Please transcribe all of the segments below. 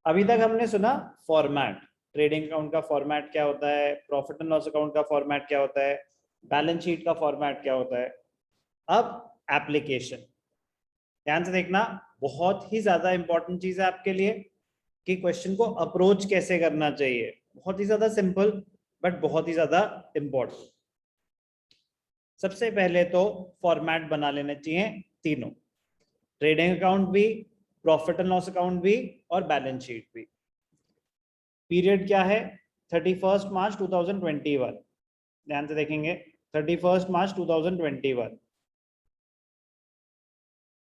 अभी तक हमने सुना फॉर्मेट, ट्रेडिंग अकाउंट का फॉर्मेट क्या होता है, प्रॉफिट एंड लॉस अकाउंट का फॉर्मेट क्या होता है, बैलेंस शीट का फॉर्मेट क्या होता है। अब एप्लीकेशन, ध्यान से देखना, बहुत ही ज्यादा इंपॉर्टेंट चीज है आपके लिए कि क्वेश्चन को अप्रोच कैसे करना चाहिए। बहुत ही ज्यादा सिंपल बट बहुत ही ज्यादा इंपॉर्टेंट। सबसे पहले तो फॉर्मेट बना लेने चाहिए तीनों, ट्रेडिंग अकाउंट भी, प्रॉफिट एंड लॉस अकाउंट भी और बैलेंस शीट भी। पीरियड क्या है, 31 मार्च 2021। ध्यान से देखेंगे, 31 मार्च 2021।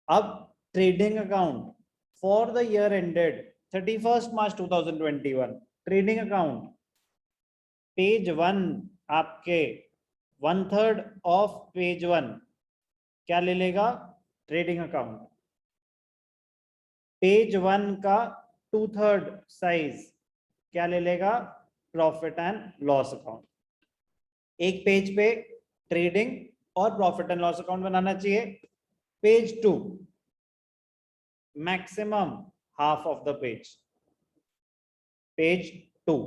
अब trading account for the year ended 31 March 2021, trading account page 1 आपके 1/3 ऑफ पेज 1 क्या ले लेगा, ट्रेडिंग अकाउंट। पेज 1 का 2/3 साइज क्या ले लेगा, प्रॉफिट एंड लॉस अकाउंट। एक पेज पे ट्रेडिंग और प्रॉफिट एंड लॉस अकाउंट बनाना चाहिए। Page 2 maximum half of the page, page 2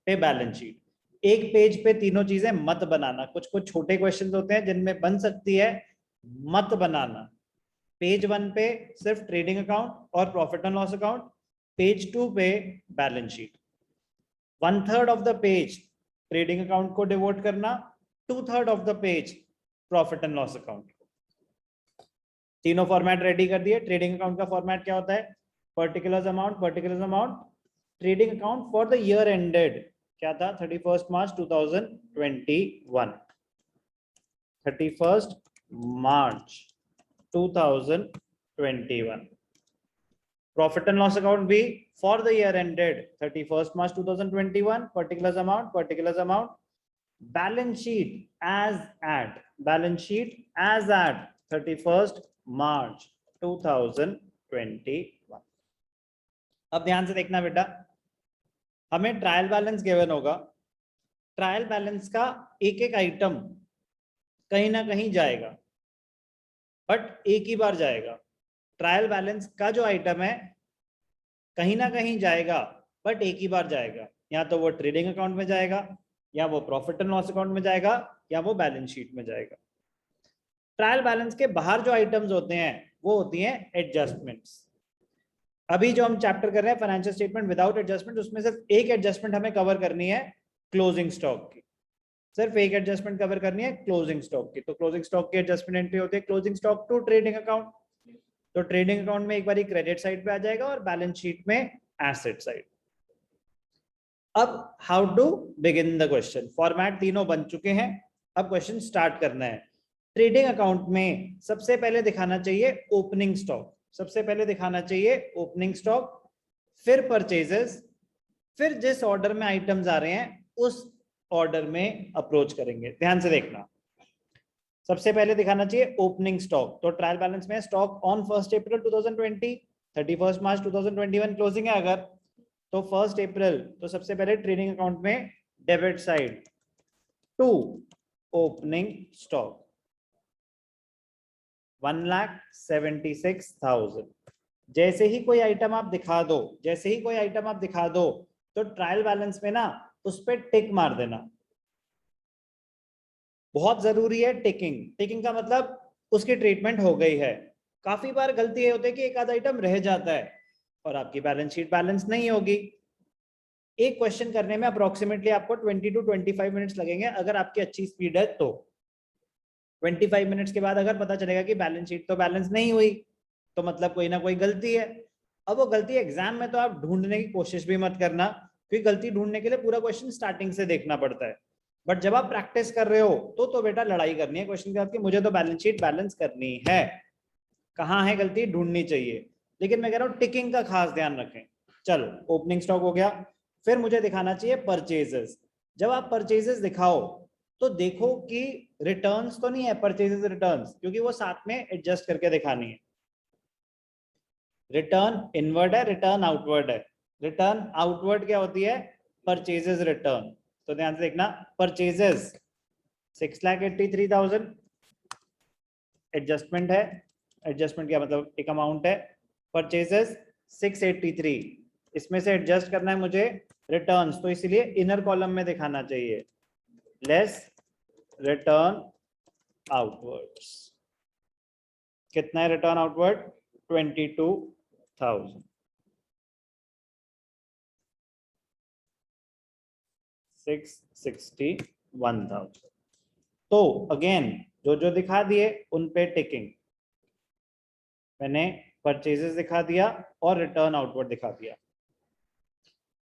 पे बैलेंस शीट। एक पेज पे तीनों चीजें मत बनाना, कुछ कुछ छोटे क्वेश्चंस होते हैं जिनमें बन सकती है, मत बनाना। पेज 1 पे सिर्फ ट्रेडिंग अकाउंट और profit and loss account, page 2 पे balance sheet. 1/3 of the page trading account को डिवोट करना, 2/3 of the page profit and loss account. तीनों फॉर्मेट रेडी कर दिए। ट्रेडिंग अकाउंट का फॉर्मेट क्या होता है, particular amount. Trading account for the year ended क्या था, 31 मार्च 2021, 31 मार्च 2021। प्रॉफिट एंड लॉस अकाउंट भी for the year ended 31 March 2021, particular amount. Balance sheet as at 31 मार्च 2021। अब ध्यान से देखना बेटा, हमें ट्रायल बैलेंस गिवन होगा। ट्रायल बैलेंस का एक एक आइटम कहीं ना कहीं जाएगा, बट एक ही बार जाएगा। ट्रायल बैलेंस का जो आइटम है कहीं ना कहीं जाएगा, बट एक ही बार जाएगा। या तो वो ट्रेडिंग अकाउंट में जाएगा, या वो प्रॉफिट एंड लॉस अकाउंट में जाएगा, या वो बैलेंस शीट में जाएगा। ट्रायल बैलेंस के बाहर जो आइटम्स होते हैं वो होती हैं एडजस्टमेंट्स। अभी जो हम चैप्टर कर रहे हैं फाइनेंशियल स्टेटमेंट विदाउट एडजस्टमेंट, उसमें सिर्फ एक एडजस्टमेंट हमें कवर करनी है, क्लोजिंग स्टॉक की। सिर्फ एक एडजस्टमेंट कवर करनी है, क्लोजिंग स्टॉक की। तो क्लोजिंग स्टॉक की एडजस्टमेंट एंट्री होती है closing stock to trading account. तो ट्रेडिंग अकाउंट में एक बार क्रेडिट साइड पे आ जाएगा और बैलेंस शीट में एसेट साइड। अब how to begin the question, format तीनों बन चुके हैं, अब क्वेश्चन स्टार्ट करना है। ट्रेडिंग अकाउंट में सबसे पहले दिखाना चाहिए ओपनिंग स्टॉक, सबसे पहले दिखाना चाहिए ओपनिंग स्टॉक, फिर परचेजेस, फिर जिस ऑर्डर में आइटम्स आ रहे हैं उस ऑर्डर में अप्रोच करेंगे। ध्यान से देखना, सबसे पहले दिखाना चाहिए ओपनिंग स्टॉक। तो ट्रायल बैलेंस में stock on 1 April 2020, 31 March 2021 closing है अगर, तो 1 अप्रैल, तो सबसे पहले ट्रेडिंग अकाउंट में debit side to opening stock 1,76,000। जैसे ही कोई आइटम आप दिखा दो, जैसे ही कोई आइटम आप दिखा दो, तो ट्रायल बैलेंस में ना उस पर टिक मार देना। बहुत जरूरी है टिकिंग। टिकिंग का मतलब उसकी ट्रीटमेंट हो गई है। काफी बार गलती ये होती है कि एक आधा आइटम रह जाता है और आपकी बैलेंस शीट बैलेंस नहीं होगी। एक क्वेश्चन करने में अप्रोक्सीमेटली आपको 20 to 25 मिनट्स लगेंगे अगर आपकी अच्छी स्पीड है तो। 25 मिनट्स के बाद अगर पता चलेगा कि बैलेंस शीट तो बैलेंस नहीं हुई, तो मतलब कोई ना कोई गलती है। अब वो गलती एग्जाम में तो आप ढूंढने की कोशिश भी मत करना, क्योंकि गलती ढूंढने के लिए पूरा क्वेश्चन स्टार्टिंग से देखना पड़ता है। बट जब आप प्रैक्टिस कर रहे हो तो बेटा लड़ाई करनी है क्वेश्चन के साथ कि मुझे तो बैलेंस शीट बैलेंस करनी है, कहाँ है गलती ढूंढनी चाहिए। लेकिन मैं कह रहा हूँ टिकिंग का खास ध्यान रखें। चलो ओपनिंग स्टॉक हो गया, फिर मुझे दिखाना चाहिए परचेजेस। जब आप परचेजेस दिखाओ तो देखो कि रिटर्न्स तो नहीं है, परचेजेस रिटर्न्स, क्योंकि वो साथ में एडजस्ट करके दिखानी है। रिटर्न इनवर्ड है, रिटर्न आउटवर्ड है। रिटर्न आउटवर्ड क्या होती है, परचेजेस रिटर्न। तो ध्यान से देखना, परचेजेस 6,83,000 एडजस्टमेंट है, एडजस्टमेंट क्या मतलब एक अमाउंट है, परचेजेस 683 इसमें से एडजस्ट करना है मुझे रिटर्न्स, तो इसलिए इनर कॉलम में दिखाना चाहिए, लेस रिटर्न आउटवर्ड्स। कितना है रिटर्न आउटवर्ड? 22,000। 661,000। तो अगेन जो जो दिखा दिए उन पे टिकिंग, मैंने परचेजेस दिखा दिया और रिटर्न आउटवर्ड दिखा दिया।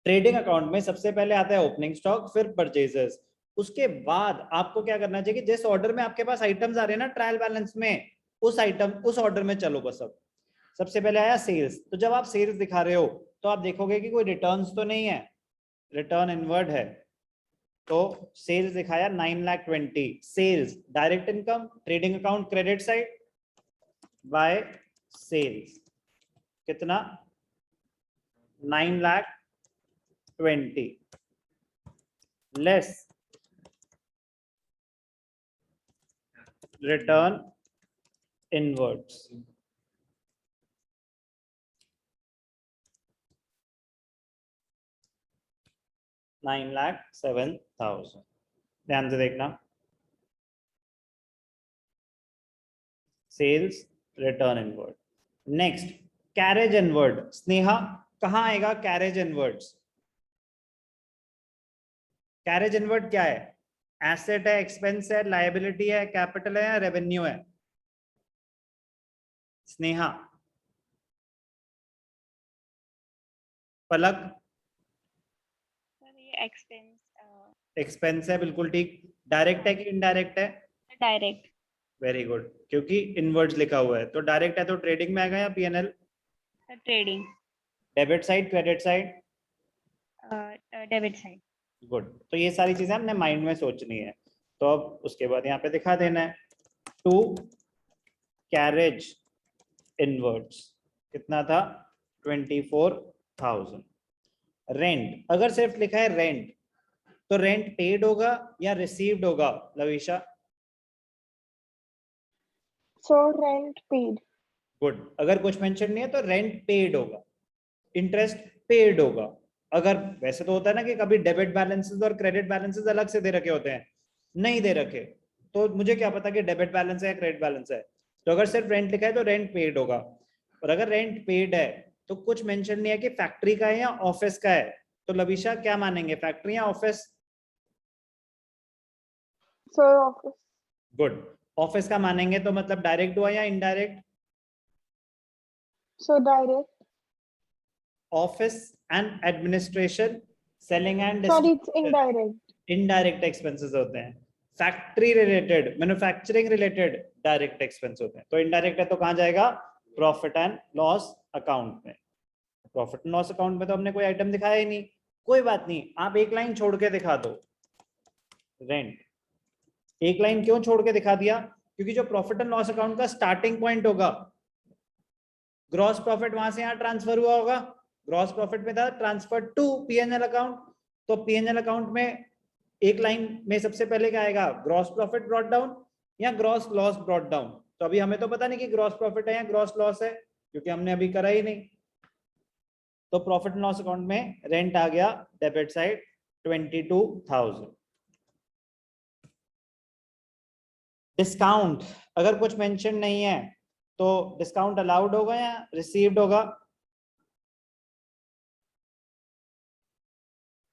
ट्रेडिंग अकाउंट में सबसे पहले आता है ओपनिंग स्टॉक, फिर परचेजेस, उसके बाद आपको क्या करना चाहिए कि जिस ऑर्डर में आपके पास आइटम्स आ रहे हैं ना ट्रायल बैलेंस में, उस आइटम उस ऑर्डर में चलो बस। अब सबसे पहले आया सेल्स, तो जब आप सेल्स दिखा रहे हो तो आप देखोगे कि कोई रिटर्न्स तो नहीं है, रिटर्न इनवर्ड है, तो सेल्स दिखाया 9,20,000। Sales direct income, trading account credit side by sales, कितना? 9,20,000 लेस रिटर्न इनवर्ड्स, $9,07,000। ध्यान से देखना, sales return inward. Next carriage inward. Sneha कहां आएगा कैरेज इनवर्ड्स? कैरेज इनवर्ड क्या है? एसेट है, एक्सपेंस है, लायबिलिटी है, कैपिटल है या रेवेन्यू है? स्नेहा, पलक? एक्सपेंस है, बिल्कुल ठीक। डायरेक्ट है कि इनडायरेक्ट है? डायरेक्ट। वेरी गुड, क्योंकि इनवर्ड्स लिखा हुआ है। तो डायरेक्ट है तो ट्रेडिंग में आएगा या PNL? Trading. Debit side, credit side? Debit side. Good, तो ये सारी चीजें हमने माइंड में सोचनी है। तो अब उसके बाद यहाँ पे दिखा देना है टू कैरेज इनवर्ड्स, कितना था? 24,000। रेंट, अगर सिर्फ लिखा है रेंट, तो रेंट पेड होगा या रिसीव्ड होगा Lavisha? So rent paid. Good, अगर कुछ मेंशन नहीं है तो रेंट पेड होगा, इंटरेस्ट पेड होगा। अगर वैसे तो होता है ना कि कभी डेबिट बैलेंसेस और क्रेडिट बैलेंसेस अलग से दे रखे होते हैं, नहीं दे रखे तो मुझे क्या पता कि डेबिट बैलेंस है या क्रेडिट बैलेंस है। तो अगर सिर्फ रेंट लिखा है तो रेंट पेड होगा, और अगर रेंट पेड है तो कुछ मेंशन नहीं है कि फैक्ट्री का है या ऑफिस का है, तो लविशा क्या मानेंगे, फैक्ट्री या office? So office. Good, office का मानेंगे तो मतलब डायरेक्ट हुआ या indirect? So direct. Office and administration, selling and Sorry, it's indirect. Indirect expenses होते हैं। Factory related, manufacturing related direct expense होते हैं। तो इनडायरेक्ट है तो कहां जाएगा? प्रॉफिट एंड लॉस अकाउंट में। प्रॉफिट एंड लॉस अकाउंट में तो हमने कोई आइटम दिखाया ही नहीं, कोई बात नहीं, आप एक लाइन छोड़ के दिखा दो रेंट। एक लाइन क्यों छोड़ के दिखा दिया? क्योंकि जो प्रॉफिट एंड लॉस अकाउंट का स्टार्टिंग पॉइंट होगा, ग्रॉस प्रॉफिट वहां से यहां ट्रांसफर हुआ होगा, ग्रॉस प्रॉफिट में था ट्रांसफर टू पीएनएल अकाउंट, तो पीएनएल अकाउंट में एक लाइन में सबसे पहले क्या आएगा? ग्रॉस प्रॉफिट ब्रॉट डाउन या ग्रॉस लॉस ब्रॉट डाउन? तो अभी हमें तो पता नहीं कि ग्रॉस प्रॉफिट है या ग्रॉस लॉस है, क्योंकि हमने अभी करा ही नहीं। तो प्रॉफिट एंड लॉस अकाउंट में रेंट आ गया डेबिट साइड 22,000। डिस्काउंट, अगर कुछ मेंशन नहीं है तो डिस्काउंट अलाउड होगा या रिसीव्ड होगा?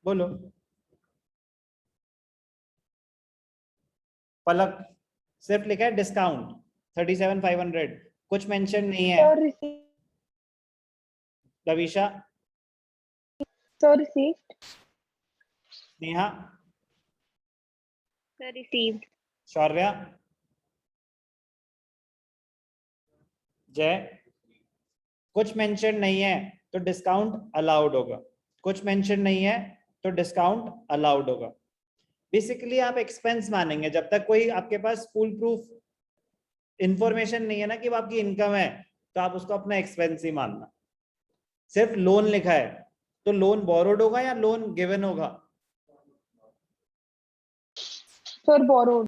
बोलो पलक। सिर्फ लिखा है डिस्काउंट 37,500, कुछ मेंशन नहीं है। So received. Lavisha? So received. Neha? Received. Shaurya? जय? कुछ मेंशन नहीं है तो डिस्काउंट अलाउड होगा, कुछ मेंशन नहीं है तो डिस्काउंट अलाउड होगा। बेसिकली आप एक्सपेंस मानेंगे जब तक कोई आपके पास फुल प्रूफ इंफॉर्मेशन नहीं है ना कि वो आपकी इनकम है, तो आप उसको अपना एक्सपेंस ही मानना। सिर्फ लोन लिखा है तो लोन बोरोड होगा या लोन गिवन होगा? So borrowed.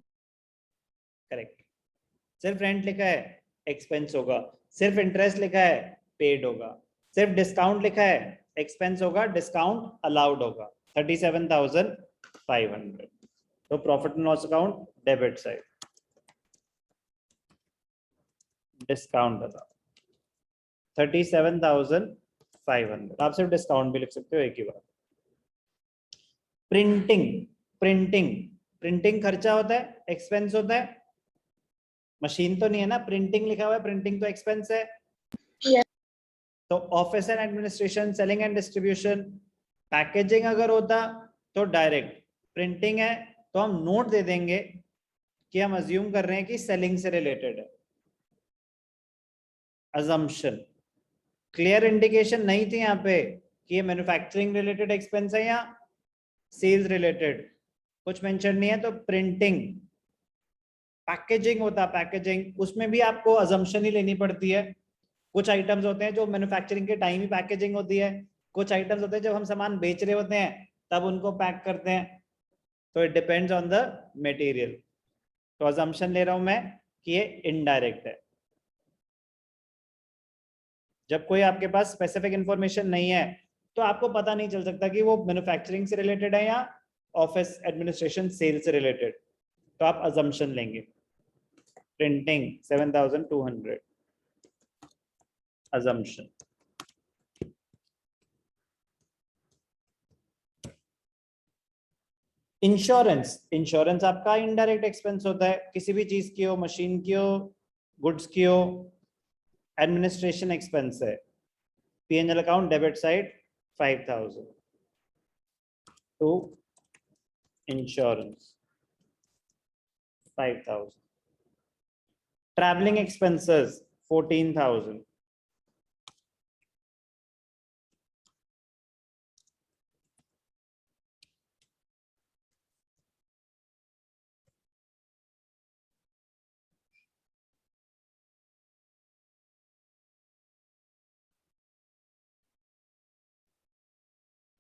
करेक्ट। सिर्फ रेंट लिखा है एक्सपेंस होगा, सिर्फ इंटरेस्ट लिखा है पेड होगा, सिर्फ डिस्काउंट लिखा है एक्सपेंस होगा, डिस्काउंट अलाउड होगा 37,500। तो profit and loss account debit side, discount allowed 37,500। आप सिर्फ डिस्काउंट भी लिख सकते हो एक ही बार। प्रिंटिंग, प्रिंटिंग प्रिंटिंग खर्चा होता है, एक्सपेंस होता है। मशीन तो नहीं है ना, प्रिंटिंग लिखा हुआ है, प्रिंटिंग तो एक्सपेंस है। Yes. तो office and administration, selling and distribution, packaging अगर होता तो डायरेक्ट, प्रिंटिंग है तो हम नोट दे देंगे कि हम अज्यूम कर रहे हैं कि सेलिंग से रिलेटेड है, अजम्पशन। क्लियर इंडिकेशन नहीं थी यहाँ पे कि ये मैन्युफैक्चरिंग रिलेटेड एक्सपेंस है या सेल्स रिलेटेड, कुछ मेंशन नहीं है। तो प्रिंटिंग, पैकेजिंग होता, पैकेजिंग उसमें भी आपको अजम्पशन ही लेनी पड़ती है। कुछ आइटम्स होते हैं जो मैन्युफैक्चरिंग के टाइम ही पैकेजिंग होती है, कुछ आइटम्स होते हैं जब हम सामान बेच रहे होते हैं तब उनको पैक करते हैं। तो it depends on the material. तो अजम्पशन ले रहा हूं मैं कि ये इनडायरेक्ट है। जब कोई आपके पास स्पेसिफिक इंफॉर्मेशन नहीं है तो आपको पता नहीं चल सकता कि वो मैन्युफैक्चरिंग से रिलेटेड है या ऑफिस एडमिनिस्ट्रेशन सेल से रिलेटेड, तो आप अजम्पशन लेंगे। Printing 7,200, assumption। इंश्योरेंस, इंश्योरेंस आपका इनडायरेक्ट एक्सपेंस होता है, किसी भी चीज की हो, मशीन की हो, गुड्स की हो, एडमिनिस्ट्रेशन एक्सपेंस है। P&L account debit side 5,000 to insurance 5,000। Travelling expenses 14,000।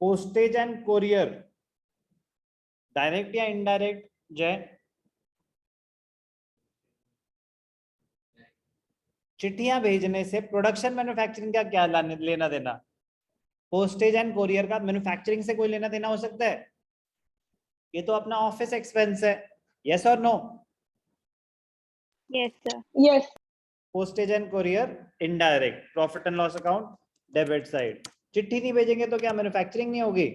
Postage and courier, direct या इनडायरेक्ट जय? चिट्ठियां भेजने से प्रोडक्शन मैन्युफैक्चरिंग का क्या लेना देना? पोस्टेज एंड कोरियर का मैन्युफैक्चरिंग से कोई लेना देना हो सकता है? ये तो अपना ऑफिस एक्सपेंस है। यस और no? Yes, sir. Yes. Postage and courier indirect, profit and loss account debit side. चिट्ठी नहीं भेजेंगे तो क्या मैन्युफैक्चरिंग नहीं होगी?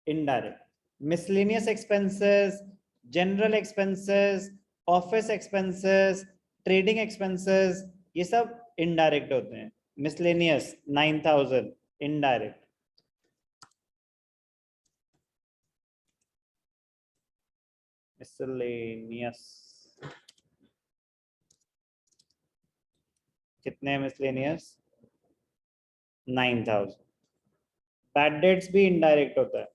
Indirect. Miscellaneous expenses, general expenses, office expenses, trading expenses, ये सब इनडायरेक्ट होते हैं। Miscellaneous 9,000 indirect. मिसलेनियस कितने? मिसलेनियस 9,000। बैड डेट्स भी इनडायरेक्ट होता है।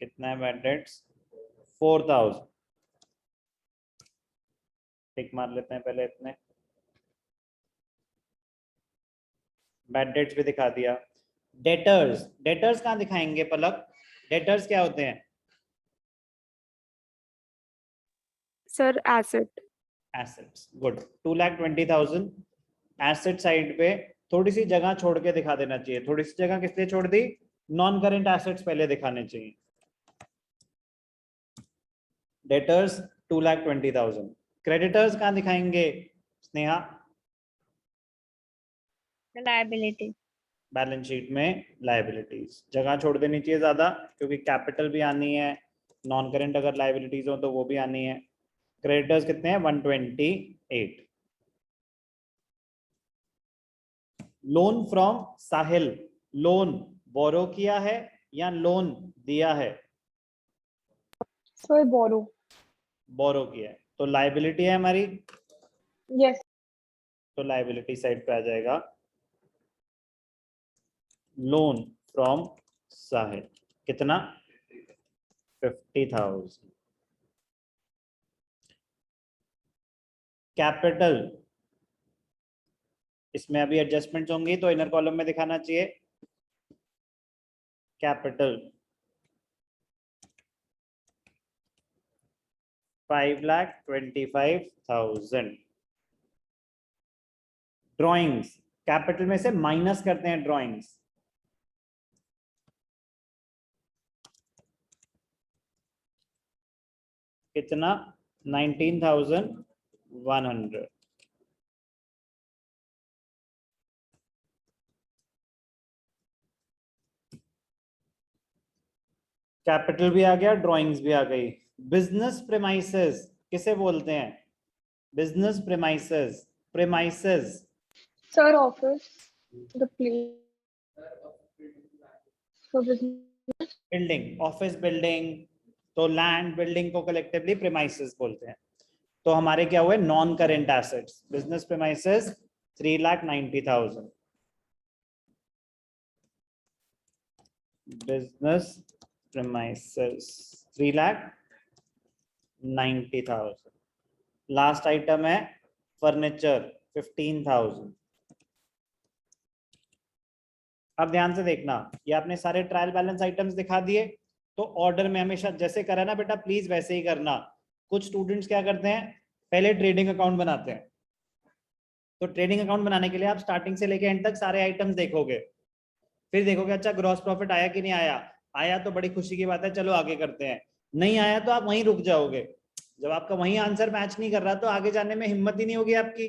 कितना है बैड डेट्स? 4,000। टिक मार लेते हैं पहले इतने। बैड डेट्स भी दिखा दिया। डेटर्स, डेटर्स कहाँ दिखाएंगे पलक? डेटर्स क्या होते हैं? Sir, asset. Assets, good. 2,20,000 asset side पे थोड़ी सी जगह छोड़ के दिखा देना चाहिए। थोड़ी सी जगह किस लिए छोड़ दी? नॉन करेंट एसेट्स पहले दिखाने चाहिए। डेटर्स 2,20,000। क्रेडिटर्स कहाँ दिखाएंगे Sneha? The liability. Balance sheet में लायबिलिटीज। जगह छोड़ देनी चाहिए ज्यादा क्योंकि कैपिटल भी आनी है, नॉन करेंट अगर लायबिलिटीज हो तो वो भी आनी है। क्रेडिटर्स कितने हैं? 128। लोन फ्रॉम साहिल, लोन बोरो किया है या लोन दिया है? Sir, borrow. बोरो किया है तो लायबिलिटी है हमारी, Yes. तो लायबिलिटी साइड पे आ जाएगा लोन फ्रॉम साहिल। कितना? 50,000। कैपिटल इसमें अभी एडजस्टमेंट्स होंगी तो इनर कॉलम में दिखाना चाहिए कैपिटल 5,25,000। ड्राइंग्स कैपिटल में से माइनस करते हैं ड्राइंग्स, कितना 19,100। कैपिटल भी आ गया, ड्राइंग्स भी आ गई। बिजनेस प्रेमाइसेस किसे बोलते हैं? Business premises, premises Sir, office, the place for business. Building, office building, तो लैंड बिल्डिंग को कलेक्टिवली प्रेमाइसेस बोलते हैं। तो हमारे क्या हुए non current assets, business premises 3,90,000, business premises 3,90,000। Last item है फर्नीचर 15,000। अब ध्यान से देखना, ये आपने सारे ट्रायल बैलेंस आइटम्स दिखा दिए, तो ऑर्डर में हमेशा जैसे करा ना बेटा प्लीज वैसे ही करना। कुछ स्टूडेंट्स क्या करते हैं पहले ट्रेडिंग अकाउंट बनाते हैं, तो ट्रेडिंग अकाउंट बनाने के लिए आप स्टार्टिंग से लेके एंड तक सारे आइटम्स देखोगे, फिर देखोगे अच्छा ग्रॉस प्रॉफिट आया कि नहीं आया, आया तो बड़ी खुशी की बात है चलो आगे करते हैं, नहीं आया तो आप वहीं रुक जाओगे। जब आपका वहीं आंसर मैच नहीं कर रहा तो आगे जाने में हिम्मत ही नहीं होगी आपकी।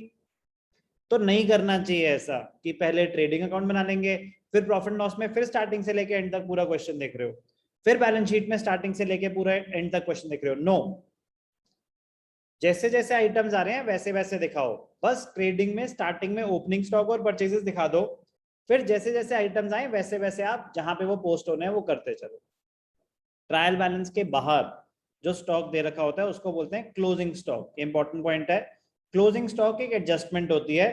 तो नहीं करना चाहिए ऐसा कि पहले ट्रेडिंग अकाउंट बना लेंगे, फिर प्रॉफिट लॉस में फिर स्टार्टिंग से लेके एंड तक पूरा क्वेश्चन देख रहे हो, फिर बैलेंस शीट में स्टार्टिंग से लेके पूरा एंड तक क्वेश्चन देख रहे हो। नो, जैसे जैसे आइटम्स आ रहे हैं वैसे वैसे दिखाओ। बस ट्रेडिंग में स्टार्टिंग में ओपनिंग स्टॉक और परचेजेस दिखा दो, फिर जैसे जैसे आइटम्स आए वैसे वैसे आप जहां पे वो पोस्ट होने हैं वो करते चलो। ट्रायल बैलेंस के बाहर जो स्टॉक दे रखा होता है उसको बोलते हैं क्लोजिंग स्टॉक। इंपॉर्टेंट पॉइंट है, क्लोजिंग स्टॉक एक एडजस्टमेंट होती है,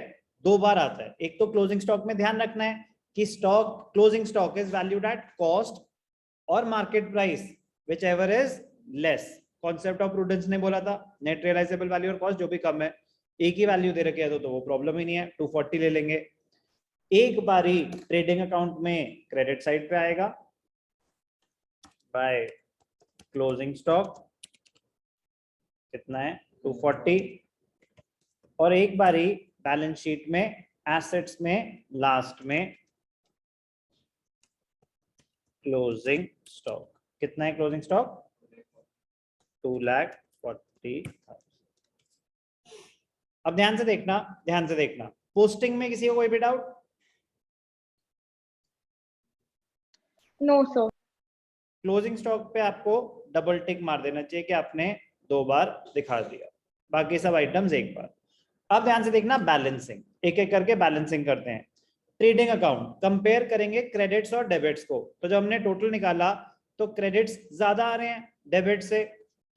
दो बार आता है। एक तो क्लोजिंग स्टॉक में ध्यान रखना है कि stock closing stock is valued at cost और market price whichever is less. Concept of prudence ने बोला था नेट रियलाइजेबल वैल्यू और कॉस्ट जो भी कम है, एक ही वैल्यू दे रखे है तो वो प्रॉब्लम ही नहीं है, 240 ले लेंगे। एक बारी ट्रेडिंग अकाउंट में क्रेडिट साइड पे आएगा बाय क्लोजिंग स्टॉक, कितना है 240, और एक बारी बैलेंस शीट में एसेट्स में लास्ट में क्लोजिंग स्टॉक, कितना है क्लोजिंग स्टॉक 2,40,000। अब ध्यान से देखना, ध्यान से देखना, पोस्टिंग में किसी को कोई भी doubt? No, sir. Closing stock पे आपको डबल टिक मार देना चाहिए कि आपने 2 बार दिखा दिया, बाकी सब आइटम्स एक बार। अब ध्यान से देखना बैलेंसिंग, एक एक करके बैलेंसिंग करते हैं। ट्रेडिंग अकाउंट कंपेयर करेंगे क्रेडिट्स और डेबिट्स को, तो जब हमने टोटल निकाला तो क्रेडिट्स ज्यादा आ रहे हैं डेबिट से,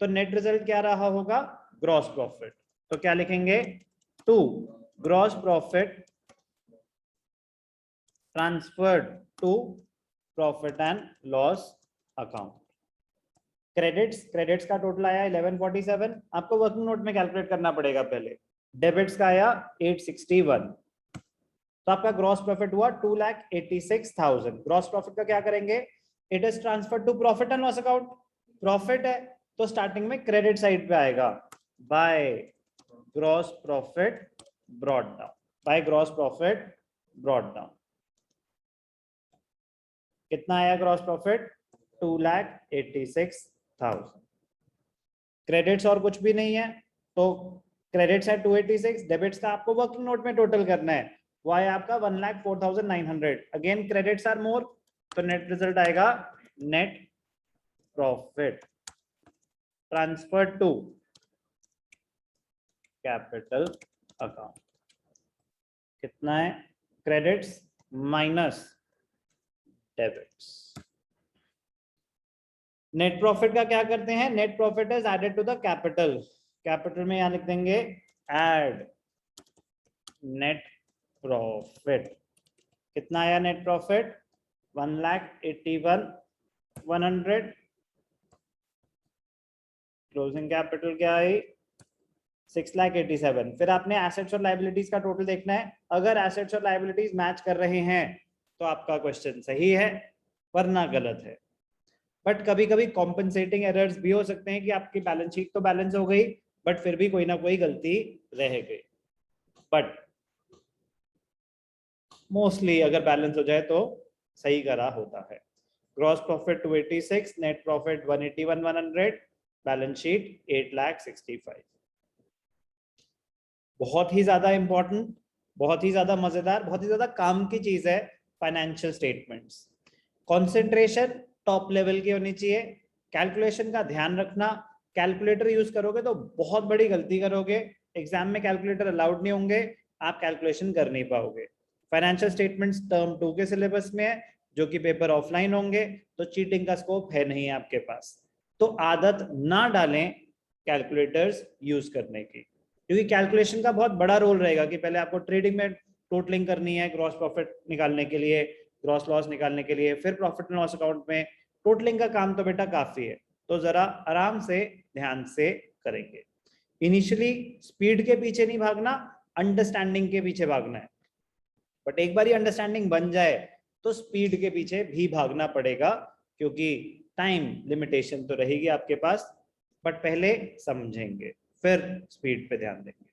तो नेट रिजल्ट क्या रहा होगा ग्रॉस प्रॉफिट। तो क्या लिखेंगे 2 gross profit transferred to profit and loss account. Credits का टोटल आया 1147, आपको वर्किंग नोट में कैलकुलेट करना पड़ेगा पहले। डेबिट्स का आया 861, तो आपका ग्रॉस प्रॉफिट हुआ 2,86,000। ग्रॉस प्रॉफिट का क्या करेंगे, it is transfer to profit and loss account. Profit है तो स्टार्टिंग में क्रेडिट साइड पे आएगा by gross profit brought down, by gross profit brought down. कितना आया ग्रॉस प्रॉफिट 2,86,000। क्रेडिट्स और कुछ भी नहीं है, तो क्रेडिट्स है 286, डेबिट्स का आपको वर्किंग नोट में टोटल करना है, वो आया आपका 1,04,900। अगेन क्रेडिट्स आर मोर, तो नेट रिजल्ट आएगा net profit transfer to capital account. कितना है credits minus debits. Net profit का क्या करते हैं, net profit is added to the capital. Capital में यहां लिख देंगे एड नेट प्रॉफिट। कितना आया नेट प्रॉफिट 1,81,100। क्लोजिंग कैपिटल क्या आई 6,87,000। फिर आपने एसेट्स और लायबिलिटीज का टोटल देखना है। अगर एसेट्स और लायबिलिटीज मैच कर रहे हैं तो आपका क्वेश्चन सही है, वरना गलत है। बट कभी कभी कॉम्पनसेटिंग एरर्स भी हो सकते हैं कि आपकी बैलेंस शीट तो बैलेंस हो गई बट फिर भी कोई ना कोई गलती रह गई। बट मोस्टली अगर बैलेंस हो जाए तो सही करा होता है। Gross profit 286, net profit 181,100, balance sheet 8,65,000। बहुत ही ज्यादा इंपॉर्टेंट, बहुत ही ज्यादा मजेदार, बहुत ही ज्यादा काम की चीज है financial statements. Concentration top level की होनी चाहिए। कैलकुलेशन का ध्यान रखना, कैलकुलेटर यूज करोगे तो बहुत बड़ी गलती करोगे। एग्जाम में कैलकुलेटर अलाउड नहीं होंगे, आप कैलकुलेशन कर नहीं पाओगे। फाइनेंशियल स्टेटमेंट्स टर्म 2 के सिलेबस में है, जो कि पेपर ऑफलाइन होंगे, तो चीटिंग का स्कोप है नहीं आपके पास। तो आदत ना डालें कैलकुलेटर्स यूज करने की, क्योंकि कैलकुलेशन का बहुत बड़ा रोल रहेगा कि पहले आपको ट्रेडिंग में टोटलिंग करनी है ग्रॉस प्रॉफिट निकालने के लिए, ग्रॉस लॉस निकालने के लिए, फिर प्रॉफिट एंड लॉस अकाउंट में टोटलिंग का काम तो बेटा काफी है। तो जरा आराम से ध्यान से करेंगे। इनिशियली स्पीड के पीछे नहीं भागना, अंडरस्टैंडिंग के पीछे भागना है। बट एक बार अंडरस्टैंडिंग बन जाए तो स्पीड के पीछे भी भागना पड़ेगा, क्योंकि टाइम लिमिटेशन तो रहेगी आपके पास। बट पहले समझेंगे, फिर स्पीड पे ध्यान देंगे।